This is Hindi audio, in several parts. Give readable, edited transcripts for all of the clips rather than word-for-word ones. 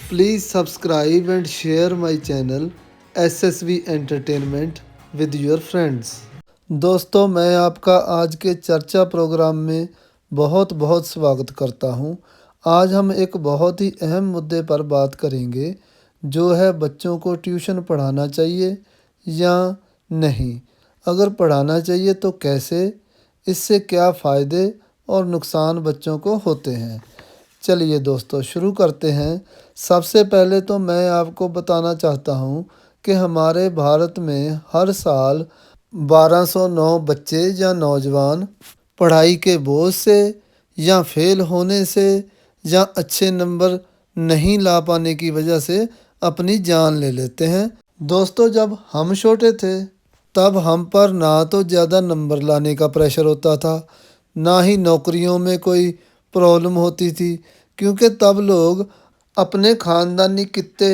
Please subscribe and share my channel SSV Entertainment with your friends। दोस्तों, मैं आपका आज के चर्चा प्रोग्राम में बहुत बहुत स्वागत करता हूं। आज हम एक बहुत ही अहम मुद्दे पर बात करेंगे, जो है बच्चों को ट्यूशन पढ़ाना चाहिए या नहीं। अगर पढ़ाना चाहिए तो कैसे, इससे क्या फ़ायदे और नुकसान बच्चों को होते हैं। चलिए दोस्तों, शुरू करते हैं। सबसे पहले तो मैं आपको बताना चाहता हूँ कि हमारे भारत में हर साल 1209 बच्चे या नौजवान पढ़ाई के बोझ से या फेल होने से या अच्छे नंबर नहीं ला पाने की वजह से अपनी जान ले लेते हैं। दोस्तों, जब हम छोटे थे तब हम पर ना तो ज़्यादा नंबर लाने का प्रेशर होता था, ना ही नौकरियों में कोई प्रॉब्लम होती थी, क्योंकि तब लोग अपने ख़ानदानी कित्ते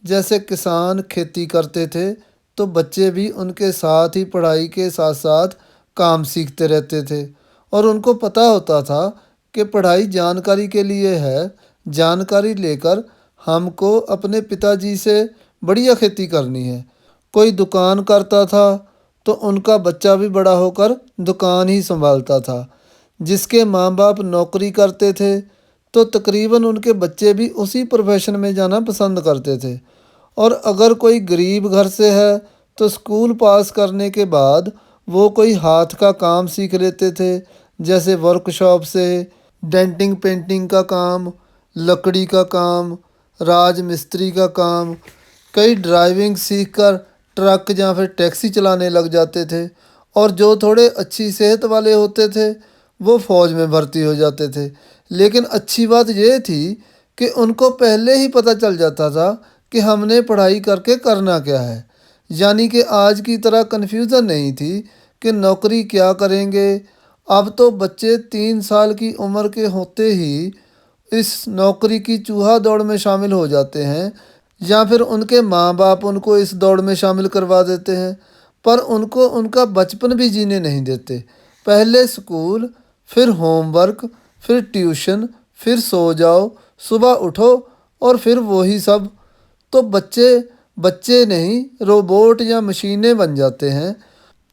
जैसे किसान खेती करते थे, तो बच्चे भी उनके साथ ही पढ़ाई के साथ साथ काम सीखते रहते थे और उनको पता होता था कि पढ़ाई जानकारी के लिए है। जानकारी लेकर हमको अपने पिताजी से बढ़िया खेती करनी है। कोई दुकान करता था तो उनका बच्चा भी बड़ा होकर दुकान ही संभालता था। जिसके माँ बाप नौकरी करते थे तो तकरीबन उनके बच्चे भी उसी प्रोफेशन में जाना पसंद करते थे। और अगर कोई गरीब घर से है तो स्कूल पास करने के बाद वो कोई हाथ का काम सीख लेते थे, जैसे वर्कशॉप से डेंटिंग पेंटिंग का काम, लकड़ी का काम, राज मिस्त्री का काम। कई ड्राइविंग सीखकर ट्रक या फिर टैक्सी चलाने लग जाते थे। और जो थोड़े अच्छी सेहत वाले होते थे वो फ़ौज में भर्ती हो जाते थे। लेकिन अच्छी बात ये थी कि उनको पहले ही पता चल जाता था कि हमने पढ़ाई करके करना क्या है। यानी कि आज की तरह कन्फ्यूज़न नहीं थी कि नौकरी क्या करेंगे। अब तो बच्चे 3 साल की उम्र के होते ही इस नौकरी की चूहा दौड़ में शामिल हो जाते हैं, या फिर उनके माँ बाप उनको इस दौड़ में शामिल करवा देते हैं, पर उनको उनका बचपन भी जीने नहीं देते। पहले स्कूल, फिर होमवर्क, फिर ट्यूशन, फिर सो जाओ, सुबह उठो और फिर वही सब। तो बच्चे बच्चे नहीं, रोबोट या मशीनें बन जाते हैं।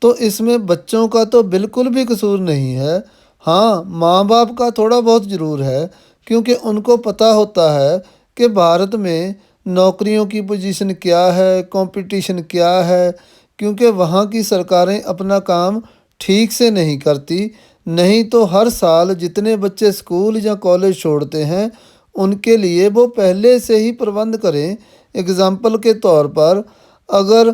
तो इसमें बच्चों का तो बिल्कुल भी कसूर नहीं है। हाँ, माँ बाप का थोड़ा बहुत ज़रूर है, क्योंकि उनको पता होता है कि भारत में नौकरियों की पोजीशन क्या है, कंपटीशन क्या है। क्योंकि वहाँ की सरकारें अपना काम ठीक से नहीं करती। नहीं तो हर साल जितने बच्चे स्कूल या कॉलेज छोड़ते हैं उनके लिए वो पहले से ही प्रबंध करें। एग्ज़ाम्पल के तौर पर, अगर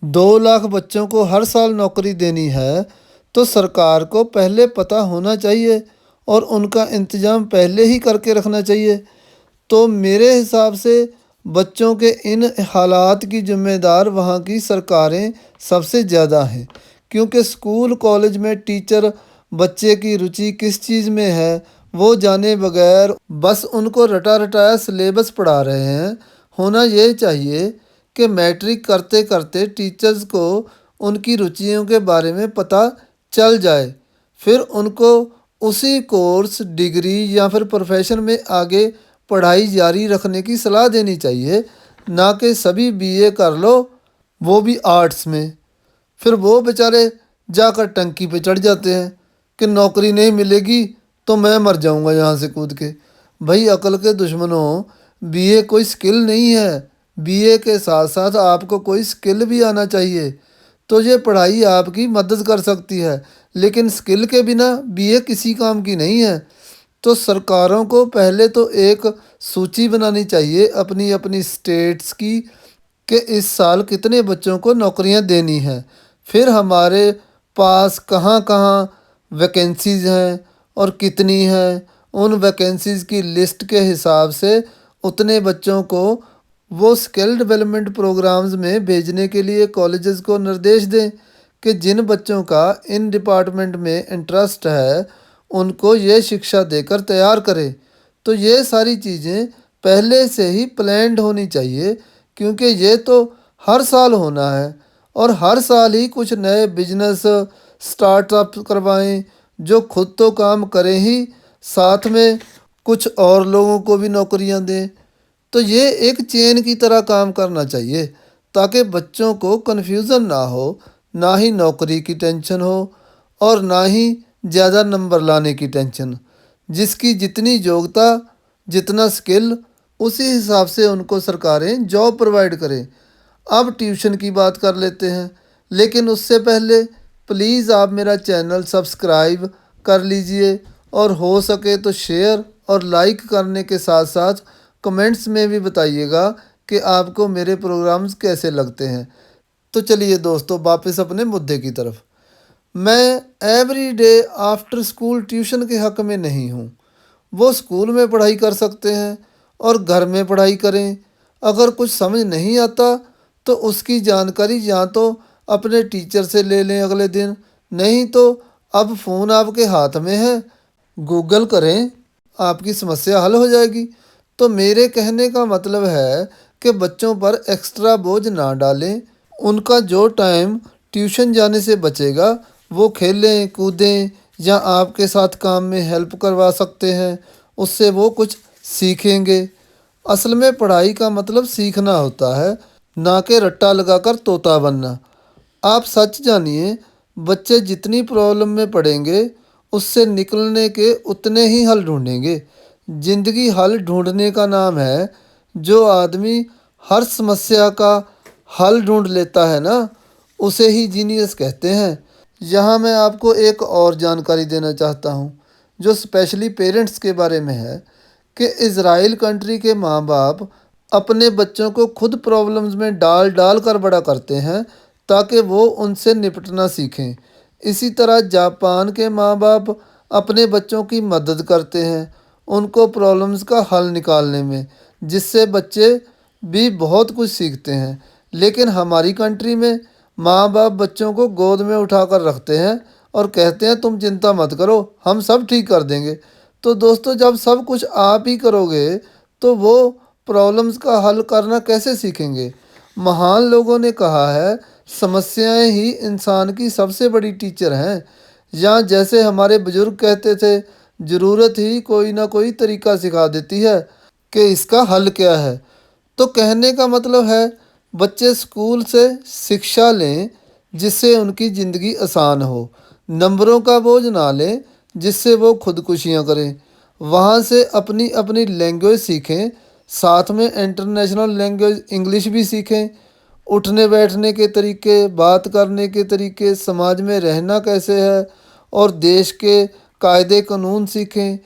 2 लाख बच्चों को हर साल नौकरी देनी है तो सरकार को पहले पता होना चाहिए और उनका इंतज़ाम पहले ही करके रखना चाहिए। तो मेरे हिसाब से बच्चों के इन हालात की ज़िम्मेदार वहाँ की सरकारें सबसे ज़्यादा हैं, क्योंकि स्कूल कॉलेज में टीचर बच्चे की रुचि किस चीज़ में है वो जाने बगैर बस उनको रटा रटाया सिलेबस पढ़ा रहे हैं। होना ये चाहिए कि मैट्रिक करते करते टीचर्स को उनकी रुचियों के बारे में पता चल जाए, फिर उनको उसी कोर्स, डिग्री या फिर प्रोफेशन में आगे पढ़ाई जारी रखने की सलाह देनी चाहिए। ना कि सभी बीए कर लो, वो भी आर्ट्स में। फिर वो बेचारे जाकर टंकी पे चढ़ जाते हैं कि नौकरी नहीं मिलेगी तो मैं मर जाऊंगा यहाँ से कूद के। भाई अकल के दुश्मनों, बीए कोई स्किल नहीं है। बीए के साथ साथ आपको कोई स्किल भी आना चाहिए, तो ये पढ़ाई आपकी मदद कर सकती है। लेकिन स्किल के बिना बीए किसी काम की नहीं है। तो सरकारों को पहले तो एक सूची बनानी चाहिए अपनी अपनी स्टेट्स की, कि इस साल कितने बच्चों को नौकरियां देनी हैं। फिर हमारे पास कहाँ कहाँ वैकेंसीज़ हैं और कितनी हैं, उन वैकेंसीज़ की लिस्ट के हिसाब से उतने बच्चों को वो स्किल डेवलपमेंट प्रोग्राम्स में भेजने के लिए कॉलेजेस को निर्देश दें कि जिन बच्चों का इन डिपार्टमेंट में इंटरेस्ट है उनको ये शिक्षा देकर तैयार करें। तो ये सारी चीज़ें पहले से ही प्लान्ड होनी चाहिए, क्योंकि ये तो हर साल होना है। और हर साल ही कुछ नए बिजनेस स्टार्टअप करवाएं जो खुद तो काम करें ही, साथ में कुछ और लोगों को भी नौकरियां दें। तो ये एक चेन की तरह काम करना चाहिए ताकि बच्चों को कन्फ्यूज़न ना हो, ना ही नौकरी की टेंशन हो और ना ही ज़्यादा नंबर लाने की टेंशन। जिसकी जितनी योग्यता, जितना स्किल, उसी हिसाब से उनको सरकारें जॉब प्रोवाइड करें। अब ट्यूशन की बात कर लेते हैं, लेकिन उससे पहले प्लीज़ आप मेरा चैनल सब्सक्राइब कर लीजिए और हो सके तो शेयर और लाइक करने के साथ साथ कमेंट्स में भी बताइएगा कि आपको मेरे प्रोग्राम्स कैसे लगते हैं। तो चलिए दोस्तों, वापस अपने मुद्दे की तरफ। मैं every day after school tuition के हक़ में नहीं हूँ। वो स्कूल में पढ़ाई कर सकते हैं और घर में पढ़ाई करें। अगर कुछ समझ नहीं आता तो उसकी जानकारी या तो अपने टीचर से ले लें अगले दिन, नहीं तो अब फ़ोन आपके हाथ में है, गूगल करें, आपकी समस्या हल हो जाएगी। तो मेरे कहने का मतलब है कि बच्चों पर एक्स्ट्रा बोझ ना डालें। उनका जो टाइम ट्यूशन जाने से बचेगा वो खेलें कूदें या आपके साथ काम में हेल्प करवा सकते हैं, उससे वो कुछ सीखेंगे। असल में पढ़ाई का मतलब सीखना होता है, ना कि रट्टा लगाकर तोता बनना। आप सच जानिए, बच्चे जितनी प्रॉब्लम में पड़ेंगे उससे निकलने के उतने ही हल ढूंढेंगे। जिंदगी हल ढूंढने का नाम है। जो आदमी हर समस्या का हल ढूंढ लेता है ना, उसे ही जीनियस कहते हैं। यहाँ मैं आपको एक और जानकारी देना चाहता हूँ जो स्पेशली पेरेंट्स के बारे में है कि इज़राइल कंट्री के माँ बाप अपने बच्चों को खुद प्रॉब्लम्स में डाल डाल कर बड़ा करते हैं ताकि वो उनसे निपटना सीखें। इसी तरह जापान के माँ बाप अपने बच्चों की मदद करते हैं उनको प्रॉब्लम्स का हल निकालने में, जिससे बच्चे भी बहुत कुछ सीखते हैं। लेकिन हमारी कंट्री में माँ बाप बच्चों को गोद में उठाकर रखते हैं और कहते हैं तुम चिंता मत करो, हम सब ठीक कर देंगे। तो दोस्तों, जब सब कुछ आप ही करोगे तो वो प्रॉब्लम्स का हल करना कैसे सीखेंगे। महान लोगों ने कहा है, समस्याएं ही इंसान की सबसे बड़ी टीचर हैं। या जैसे हमारे बुजुर्ग कहते थे, ज़रूरत ही कोई ना कोई तरीका सिखा देती है कि इसका हल क्या है। तो कहने का मतलब है, बच्चे स्कूल से शिक्षा लें जिससे उनकी ज़िंदगी आसान हो, नंबरों का बोझ ना लें जिससे वो खुदकुशियाँ करें। वहाँ से अपनी अपनी लैंग्वेज सीखें, साथ में इंटरनेशनल लैंग्वेज इंग्लिश भी सीखें। उठने बैठने के तरीके, बात करने के तरीके, समाज में रहना कैसे है और देश के कायदे कानून सीखें।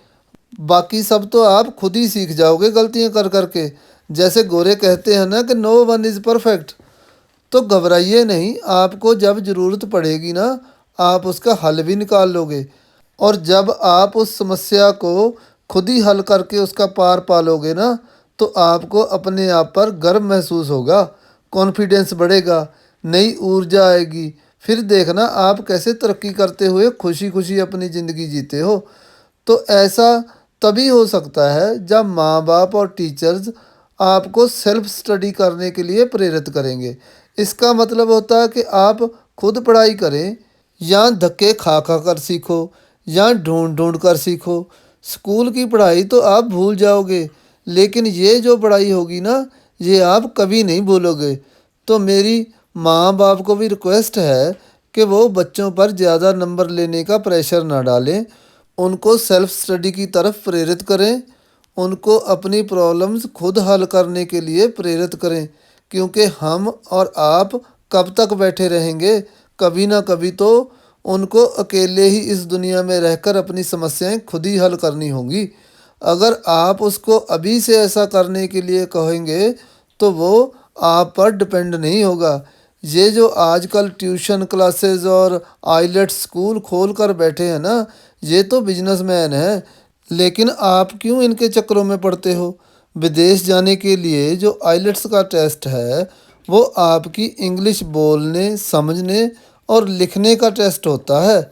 बाकी सब तो आप खुद ही सीख जाओगे गलतियां कर करके। जैसे गोरे कहते हैं ना कि नो वन इज़ परफेक्ट। तो घबराइए नहीं, आपको जब ज़रूरत पड़ेगी ना, आप उसका हल भी निकाल लोगे। और जब आप उस समस्या को खुद ही हल करके उसका पार पालोगे ना, तो आपको अपने आप पर गर्व महसूस होगा, कॉन्फिडेंस बढ़ेगा, नई ऊर्जा आएगी। फिर देखना आप कैसे तरक्की करते हुए खुशी खुशी अपनी ज़िंदगी जीते हो। तो ऐसा तभी हो सकता है जब माँ बाप और टीचर्स आपको सेल्फ स्टडी करने के लिए प्रेरित करेंगे। इसका मतलब होता है कि आप खुद पढ़ाई करें, या धक्के खा खा कर सीखो, या ढूंढ ढूंढ कर सीखो। स्कूल की पढ़ाई तो आप भूल जाओगे, लेकिन ये जो पढ़ाई होगी ना, ये आप कभी नहीं भूलोगे। तो मेरी माँ बाप को भी रिक्वेस्ट है कि वो बच्चों पर ज़्यादा नंबर लेने का प्रेशर ना डालें, उनको सेल्फ स्टडी की तरफ प्रेरित करें, उनको अपनी प्रॉब्लम्स खुद हल करने के लिए प्रेरित करें। क्योंकि हम और आप कब तक बैठे रहेंगे, कभी ना कभी तो उनको अकेले ही इस दुनिया में रहकर अपनी समस्याएं खुद ही हल करनी होंगी। अगर आप उसको अभी से ऐसा करने के लिए कहेंगे तो वो आप पर डिपेंड नहीं होगा। ये जो आजकल ट्यूशन क्लासेस और आइलेट्स स्कूल खोल कर बैठे हैं ना, ये तो बिजनेसमैन हैं। लेकिन आप क्यों इनके चक्करों में पड़ते हो। विदेश जाने के लिए जो आइलेट्स का टेस्ट है वो आपकी इंग्लिश बोलने, समझने और लिखने का टेस्ट होता है,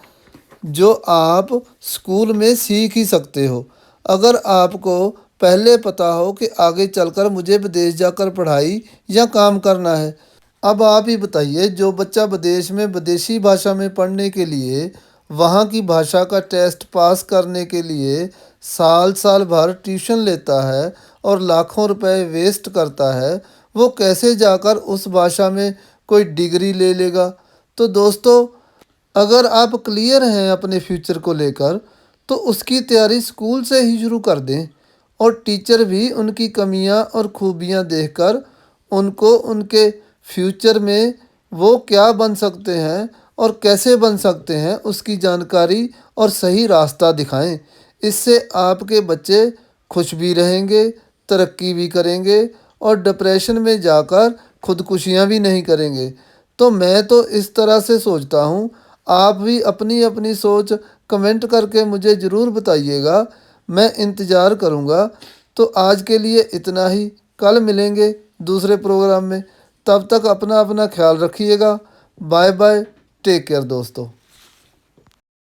जो आप स्कूल में सीख ही सकते हो। अगर आपको पहले पता हो कि आगे चलकर मुझे विदेश जाकर पढ़ाई या काम करना है। अब आप ही बताइए, जो बच्चा विदेश में विदेशी भाषा में पढ़ने के लिए, वहाँ की भाषा का टेस्ट पास करने के लिए साल साल भर ट्यूशन लेता है और लाखों रुपए वेस्ट करता है, वो कैसे जाकर उस भाषा में कोई डिग्री ले लेगा। तो दोस्तों, अगर आप क्लियर हैं अपने फ्यूचर को लेकर, तो उसकी तैयारी स्कूल से ही शुरू कर दें। और टीचर भी उनकी कमियां और खूबियां देखकर उनको उनके फ्यूचर में वो क्या बन सकते हैं और कैसे बन सकते हैं उसकी जानकारी और सही रास्ता दिखाएं। इससे आपके बच्चे खुश भी रहेंगे, तरक्की भी करेंगे और डिप्रेशन में जाकर खुदकुशियां भी नहीं करेंगे। तो मैं तो इस तरह से सोचता हूँ। आप भी अपनी अपनी सोच कमेंट करके मुझे ज़रूर बताइएगा, मैं इंतज़ार करूँगा। तो आज के लिए इतना ही, कल मिलेंगे दूसरे प्रोग्राम में। तब तक अपना अपना ख्याल रखिएगा। बाय बाय, टेक केयर दोस्तों।